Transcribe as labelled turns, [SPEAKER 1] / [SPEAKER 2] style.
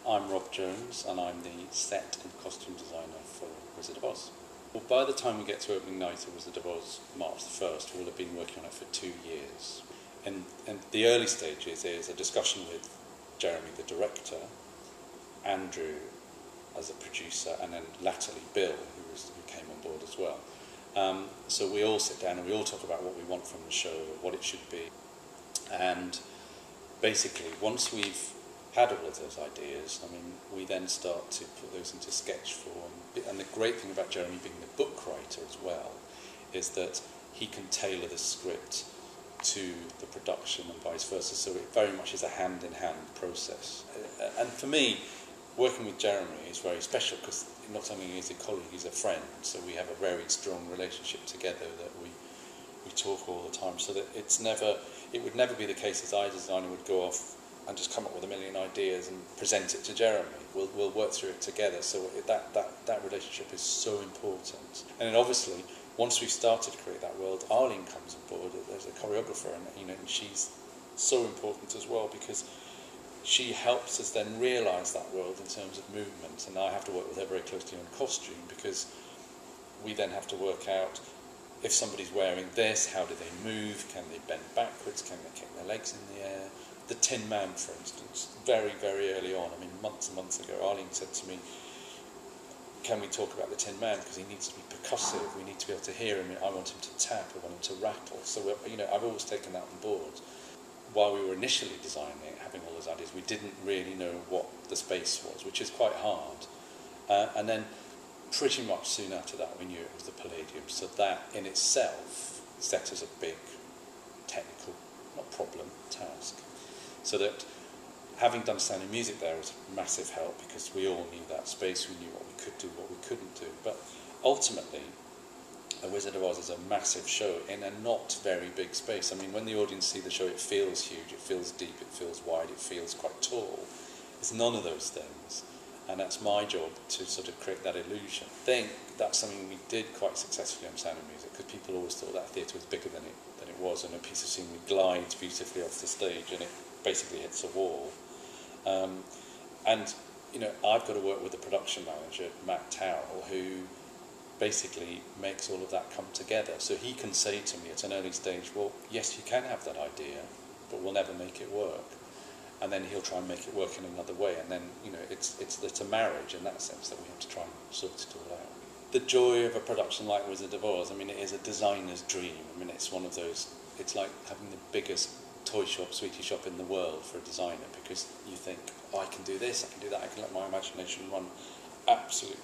[SPEAKER 1] I'm Rob Jones, and I'm the set and costume designer for Wizard of Oz. Well, by the time we get to opening night of Wizard of Oz, March the 1st, we'll have been working on it for 2 years. And the early stages is a discussion with Jeremy, the director, Andrew as a producer, and then latterly Bill, who came on board as well. So we all sit down and we all talk about what we want from the show, what it should be. And basically, once we've had all of those ideas, I mean, we then start to put those into sketch form. And the great thing about Jeremy being the book writer as well is that he can tailor the script to the production and vice versa. So it very much is a hand-in-hand process. And for me, working with Jeremy is very special because not only is he a colleague, he's a friend. So we have a very strong relationship together that we talk all the time. So that it would never be the case as I designer would go off and just come up with a million ideas and present it to Jeremy. We'll work through it together. So that relationship is so important. And then obviously, once we've started to create that world, Arlene comes on board as a choreographer, and she's so important as well because she helps us then realise that world in terms of movement. And I have to work with her very closely on costume because we then have to work out if somebody's wearing this, how do they move? Can they bend backwards? Can they kick their legs in the air? The Tin Man, for instance, very, very early on, I mean, months and months ago, Arlene said to me, can we talk about the Tin Man? Because he needs to be percussive, we need to be able to hear him, I want him to tap, I want him to rattle. So, I've always taken that on board. While we were initially designing it, having all those ideas, we didn't really know what the space was, which is quite hard. And then pretty much soon after that, we knew it was the Palladium. So that in itself set us a big technical, not problem, task. So that having done sound and music there was a massive help because we all knew that space, we knew what we could do, what we couldn't do. But ultimately, A Wizard of Oz is a massive show in a not very big space. I mean, when the audience see the show, it feels huge, it feels deep, it feels wide, it feels quite tall. It's none of those things. And that's my job to sort of create that illusion. I think that's something we did quite successfully on Sound and Music because people always thought that theatre was bigger than it was, and a piece of scenery glides beautifully off the stage and it basically hits a wall. I've got to work with the production manager, Matt Towell, who basically makes all of that come together. So he can say to me at an early stage, well, yes, you can have that idea, but we'll never make it work. And then he'll try and make it work in another way. And then, it's a marriage in that sense that we have to try and sort it all out. The joy of a production like Wizard of Oz, I mean, it is a designer's dream. I mean, it's one of those, it's like having the biggest toy shop, sweetie shop in the world for a designer because you think, I can do this, I can do that, I can let my imagination run absolutely